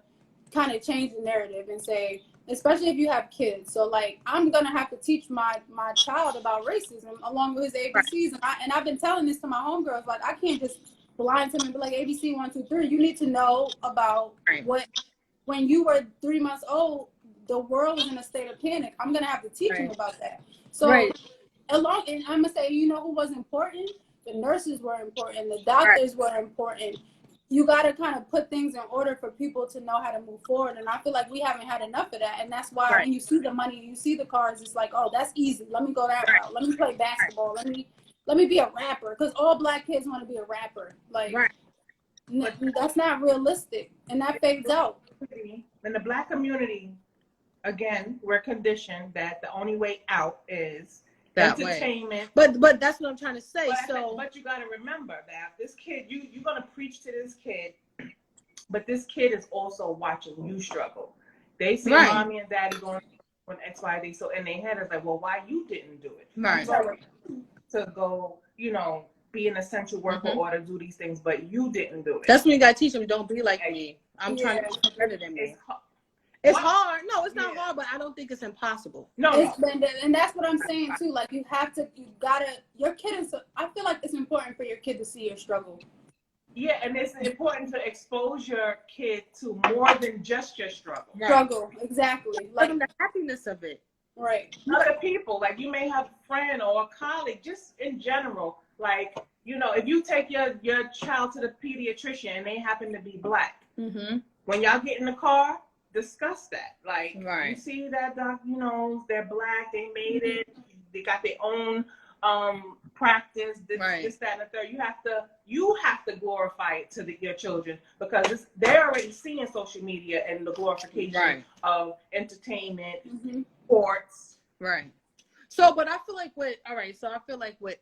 kind of change the narrative and say, especially if you have kids. So like, I'm going to have to teach my child about racism along with his ABCs. And I've been telling this to my homegirls, like, I can't just blind him and be like, ABC 1, 2, 3. You need to know about when you were 3 months old, the world is in a state of panic. I'm gonna have to teach him about that. So and I'm gonna say, you know who was important? The nurses were important, the doctors were important. You got to kind of put things in order for people to know how to move forward. And I feel like we haven't had enough of that. And that's why when you see the money, you see the cars, it's like, oh, that's easy. Let me go that route. Let me play basketball. Let me be a rapper. Because all black kids want to be a rapper. Like, that's not realistic. And that fades out. In the black community, again, we're conditioned that the only way out is that entertainment. But that's what I'm trying to say. But you got to remember that this kid, you're going to preach to this kid, but this kid is also watching you struggle. They see mommy and daddy going on X, Y, Z. So in their head is like, well, why you didn't do it? Right. To go, be an essential worker or to do these things, but you didn't do it. That's when you got to teach them, don't be like me. I'm trying to be better than me. It's hard. No, it's not hard, but I don't think it's impossible. No. And that's what I'm saying too. Like your kid is, I feel like it's important for your kid to see your struggle. Yeah, and it's important to expose your kid to more than just your struggle. Right. Struggle, exactly. Like the happiness of it. Right. Other people, like you may have a friend or a colleague, just in general, like, if you take your child to the pediatrician and they happen to be black, when y'all get in the car, discuss that. Like, you see that doc, they're black, they made it, they got their own practice, this, that, and the third. You have to glorify it to your children because they're already seeing social media and the glorification of entertainment, sports. Right. So, but I feel like with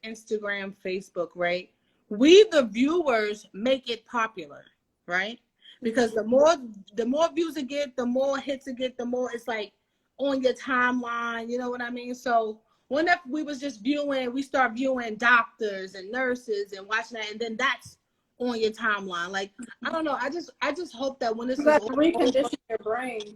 Instagram, Facebook, right? We, the viewers, make it popular, right? Because the more views it get, the more hits it get, the more it's like on your timeline, you know what I mean? So whenever we was just we start viewing doctors and nurses and watching that, and then that's on your timeline. Like, I don't know, I just hope that when this is recondition your brain.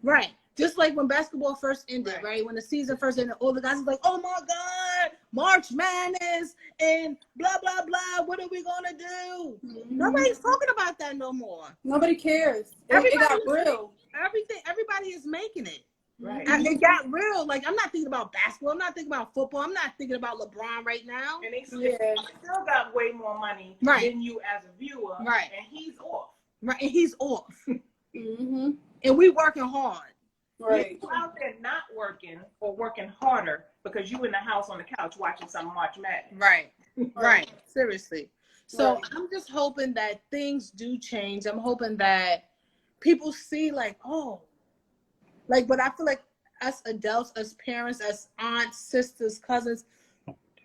Right. Just like when basketball first ended, right? When the season first ended, all the guys was like, oh my God, March Madness and blah, blah, blah. What are we going to do? Nobody's talking about that no more. Nobody cares. It got real. Everybody is making it. Right. And it got real. Like, I'm not thinking about basketball. I'm not thinking about football. I'm not thinking about LeBron right now. And they still got way more money than you as a viewer. Right. And he's off. Right. And he's off. And we working hard. Right. You're out there not working or working harder because you in the house on the couch watching some March Madness. Right. Right. Seriously. So I'm just hoping that things do change. I'm hoping that people see but I feel like us adults, as parents, as aunts, sisters, cousins,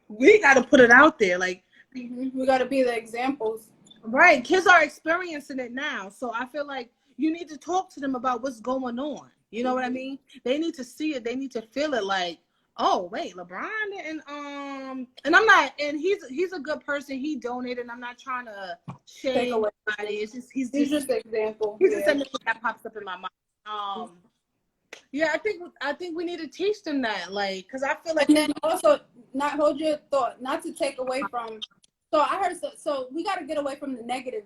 we got to put it out there. Like, we got to be the examples. Right. Kids are experiencing it now. So I feel like you need to talk to them about what's going on. You know what I mean? They need to see it. They need to feel it. Like, oh wait, LeBron and I'm not. And he's a good person. He donated. I'm not trying to shame anybody. It's just he's just an example. He's just something that pops up in my mind. Yeah, I think we need to teach them that. Like, because I feel like. And then also, not hold your thought. Not to take away from. So I heard. So we got to get away from the negative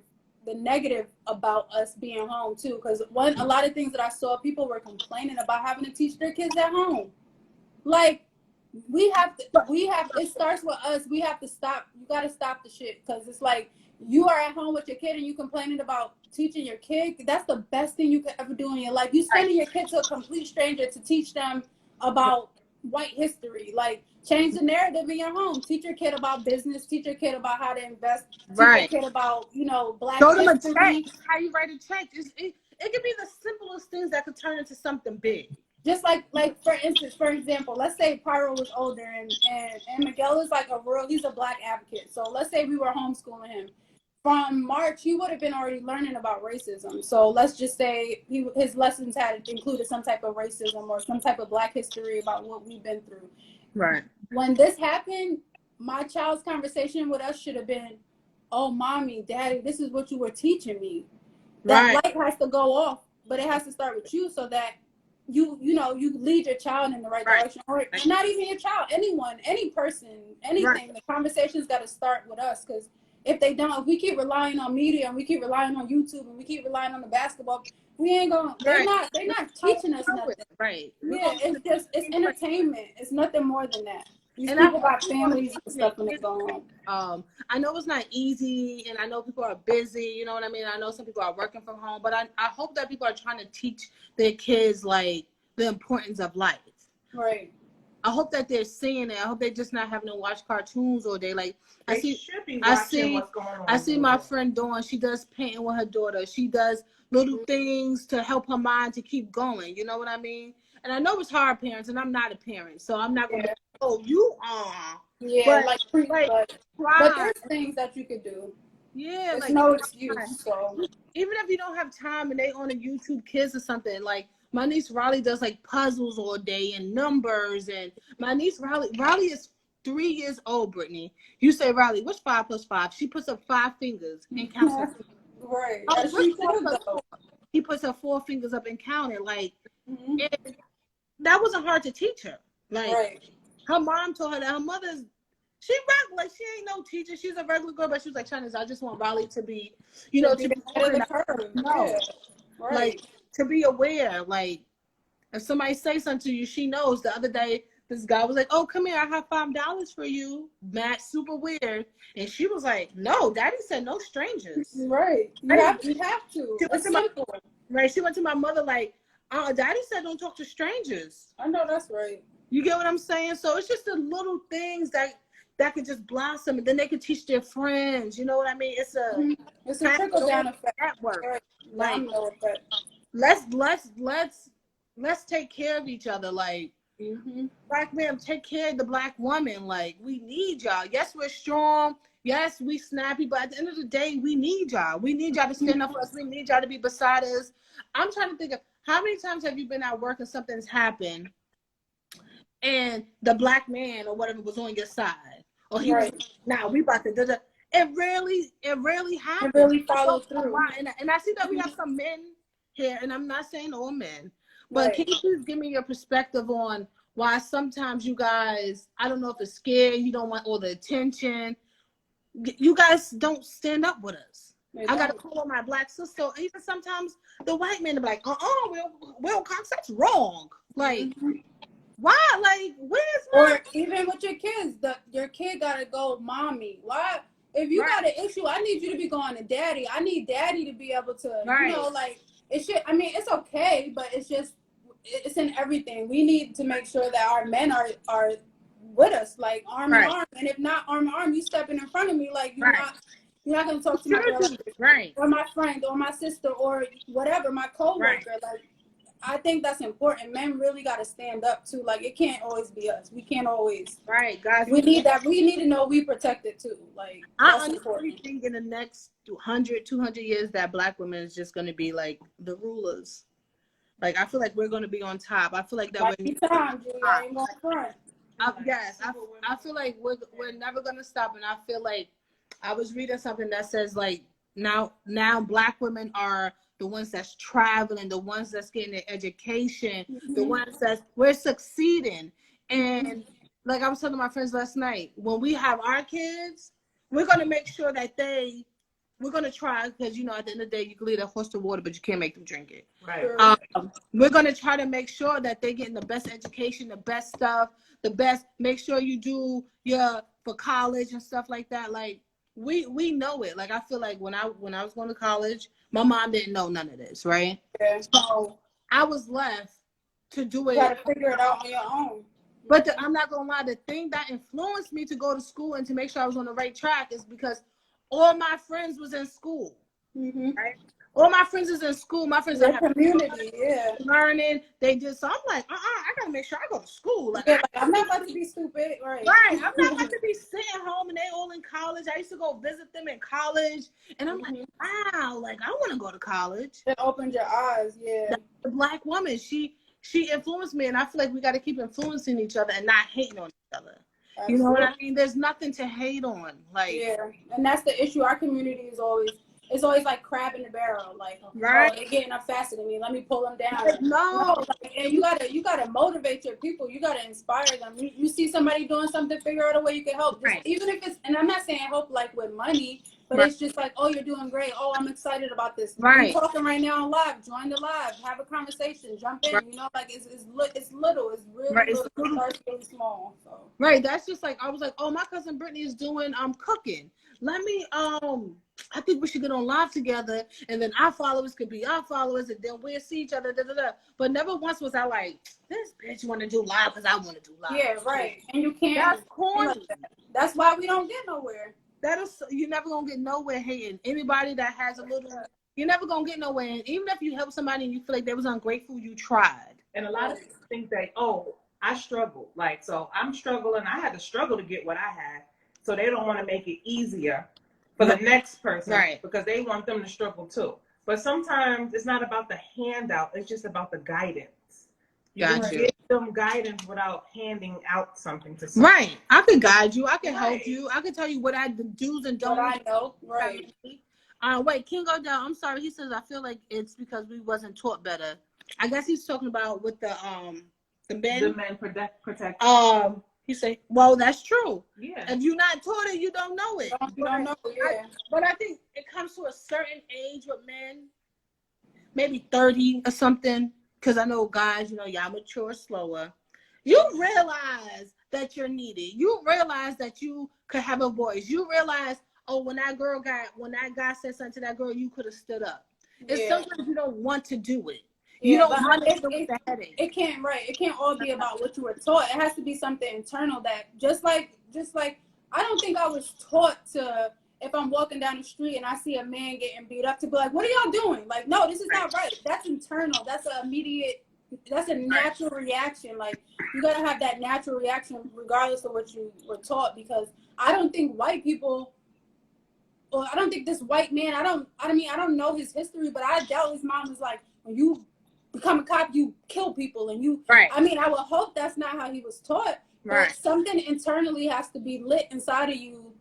about us being home too, because a lot of things that I saw, people were complaining about having to teach their kids at home. Like, it starts with us. We have to stop. You got to stop the shit, because it's like you are at home with your kid and you complaining about teaching your kid. That's the best thing you could ever do in your life. You sending your kid to a complete stranger to teach them about white history. Like, change the narrative in your home. Teach your kid about business. Teach your kid about how to invest. Teach your kid about, black history. history. How you write a check. It could be the simplest things that could turn into something big. Just like for example, let's say Pyro was older and Miguel is he's a black advocate. So let's say we were homeschooling him. From March, he would have been already learning about racism. So let's just say his lessons had included some type of racism or some type of black history about what we've been through. Right. When this happened, my child's conversation with us should have been, oh, mommy, daddy, this is what you were teaching me. That light has to go off, but it has to start with you, so that you lead your child in the right direction. Or not even your child, anyone, any person, anything. The conversation's got to start with us, because if we keep relying on media and we keep relying on YouTube and we keep relying on the basketball, we ain't gonna. They're not teaching us nothing. Right. Yeah, it's entertainment. It's nothing more than that. These people got families and stuff when they go home. I know it's not easy, and I know people are busy. You know what I mean? I know some people are working from home, but I hope that people are trying to teach their kids like the importance of life. Right. I hope that they're seeing it. I hope they're just not having to watch cartoons all day. Like They should be watching what's going on. I see my friend Dawn. She does painting with her daughter. She does little things to help her mind to keep going. You know what I mean? And I know it's hard, parents, and I'm not a parent, so I'm not going to. Oh, you are. Yeah, but there's things that you could do. Yeah, there's no excuse. So even if you don't have time and they on a YouTube Kids or something, like my niece Riley does like puzzles all day and numbers, and my niece Riley is 3 years old. Brittany, you say Riley, what's 5 plus 5? She puts up 5 fingers and counts. Right. He puts her 4 fingers up and counted. Like, that wasn't hard to teach her. Like, her mom told her that her mother's, she ain't no teacher. She's a regular girl, but she was like, China, I just want Riley to be, to be like, to be aware. Like, if somebody say something to you, she knows. The other day, this guy was like, oh, come here, I have $5 for you. Matt, super weird. And she was like, no, Daddy said no strangers. Right. You have to. It's simple. She went to my mother like, Daddy said don't talk to strangers. I know that's right. You get what I'm saying? So it's just the little things that could just blossom, and then they could teach their friends. You know what I mean? It's a trickle down effect. Network. Like, let's take care of each other. Like, Black men, take care of the Black woman. Like, we need y'all. Yes, we're strong. Yes, we snappy, but at the end of the day, we need y'all. We need y'all to stand up for us. We need y'all to be beside us. I'm trying to think of how many times have you been at work and something's happened and the Black man or whatever was on your side, or he was, we about to do that. It rarely happens. It really follows through. And I see that we have some men here, and I'm not saying all men, but can you please give me your perspective on why sometimes you guys, I don't know if it's scared, you don't want all the attention, you guys don't stand up with us. I got to call my Black sister. Even sometimes the white men are like, Will Cox, that's wrong. Like, why? Like, where's or even with your kids, your kid got to go, mommy. Why? If you got an issue, I need you to be going to daddy. I need daddy to be able to, like, it should, I mean, it's okay, but it's just, it's in everything. We need to make sure that our men are with us, like arm in arm. And if not arm in arm, you stepping in front of me, like you're not gonna talk to my brother, or my friend, or my sister, or whatever, my coworker. Like, I think that's important. Men really got to stand up too. Like, it can't always be us. We can't always. Guys. We need that. We need to know we protected too. Like, I honestly think in the next 200 years that Black women is just gonna be like the rulers. Like, I feel like we're gonna be on top. I feel like that I ain't going front. I feel like we're never gonna stop, and I feel like I was reading something that says like now Black women are the ones that's traveling, the ones that's getting their education, the ones that we're succeeding. And like I was telling my friends last night, when we have our kids, we're gonna make sure that we're gonna try, because at the end of the day, you can lead a horse to water, but you can't make them drink it. We're gonna try to make sure that they're getting the best education, the best stuff, make sure you do for college and stuff like that. Like, we know it. Like, I feel like when I was going to college, my mom didn't know none of this, right? So I was left to do it. You gotta figure it out on your own. But I'm not gonna lie, the thing that influenced me to go to school and to make sure I was on the right track is because all my friends was in school. Right? All my friends is in school. My friends are community, learning. They just, so I'm like, I gotta make sure I go to school. Like, I'm not about to be stupid, right? I'm not about to be sitting home and they all in college. I used to go visit them in college, and I'm like, wow, like, I want to go to college. It opened your eyes, The Black woman, she influenced me, and I feel like we got to keep influencing each other and not hating on each other. Absolutely. You know what I mean? There's nothing to hate on. Like, and that's the issue. Our community is always. It's always like crab in the barrel, like, they're getting up faster than me. Let me pull them down. And you gotta motivate your people. You gotta inspire them. You see somebody doing something, figure out a way you can help. Even if it's, and I'm not saying help like with money, But it's just like, oh, you're doing great. Oh, I'm excited about this. Right. You're talking right now on live. Join the live. Have a conversation. Jump in. Right. You know, like it's little. It's really Right. little. It starts really small. So. Right. That's just like, I was like, oh, my cousin Brittany is doing cooking. Let me I think we should get on live together, and then our followers could be our followers, and then we'll see each other. Da, da, da. But never once was I like, this bitch want to do live because I want to do live. Yeah, right. And you can't. That's corny. Like that. That's why we don't get nowhere. You're never gonna get nowhere hating anybody that has a little. You're never gonna get nowhere. And even if you help somebody and you feel like they was ungrateful, you tried. And a lot of people think that, oh, I struggled. Like, so I'm struggling. I had to struggle to get what I had. So they don't want to make it easier for the next person, right? Because they want them to struggle too. But sometimes it's not about the handout. It's just about the guidance. You can give them guidance without handing out something to someone. Right. I could guide you. I can help you. I can tell you what I do's and don'ts. What I know. Right. Wait, King Odell, I'm sorry. He says, I feel like it's because we wasn't taught better. I guess he's talking about with the men. The men protect. He say, well, that's true. Yeah. If you're not taught it, you don't know it. You don't know. Yeah. But I think it comes to a certain age with men, maybe 30 or something. Because I know guys, y'all mature slower. You realize that you're needed. You realize that you could have a voice. You realize, oh, when that guy said something to that girl, you could have stood up. It's sometimes you don't want to do it. You don't want to do it with the headache. It can't all be about what you were taught. It has to be something internal that just like I don't think I was taught to, if I'm walking down the street and I see a man getting beat up, to be like, what are y'all doing? Like, no, this is not right. That's internal. That's a natural reaction. Like, you got to have that natural reaction regardless of what you were taught, because I don't think white people, or I don't think this white man, I don't know his history, but I doubt his mom was like, when you become a cop, you kill people, and you, I would hope that's not how he was taught. But something internally has to be lit inside of you.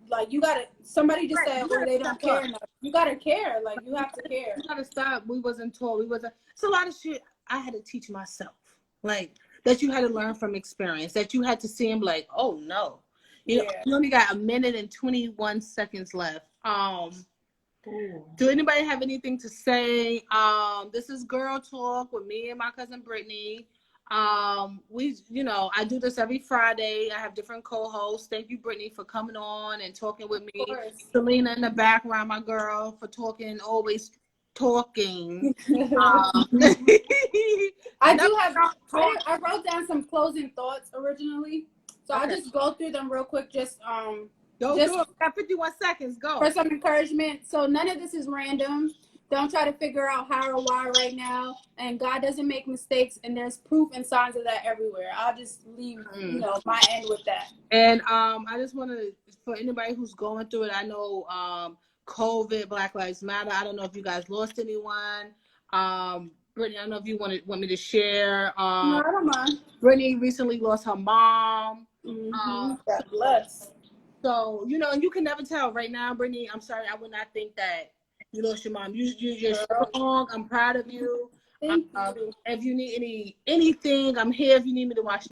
Like, you gotta, somebody just said, oh, they don't care enough. You gotta care. Like, you have to care. You gotta stop. We wasn't taught. It's a lot of shit I had to teach myself. Like, that you had to learn from experience. That you had to see him like, oh, no. You know, you only got 1 minute and 21 seconds left. Do anybody have anything to say? This is Girl Talk with me and my cousin Brittany. I do this every Friday. I have different co-hosts. Thank you, Brittany, for coming on and talking with me. Selena in the background, my girl, for always talking. I wrote down some closing thoughts originally, so I'll just go through them real quick. Got 51 seconds. Go for some encouragement. So none of this is random. Don't try to figure out how or why right now. And God doesn't make mistakes, and there's proof and signs of that everywhere. I'll just leave, my end with that. And I just want to, for anybody who's going through it, I know COVID, Black Lives Matter. I don't know if you guys lost anyone. Brittany, I don't know if you want me to share. No, I don't mind. Brittany recently lost her mom. God bless. So, you can never tell right now, Brittany. I'm sorry, I would not think that you lost your mom. You're strong. I'm proud of you. Thank you. If you need anything, I'm here if you need me to watch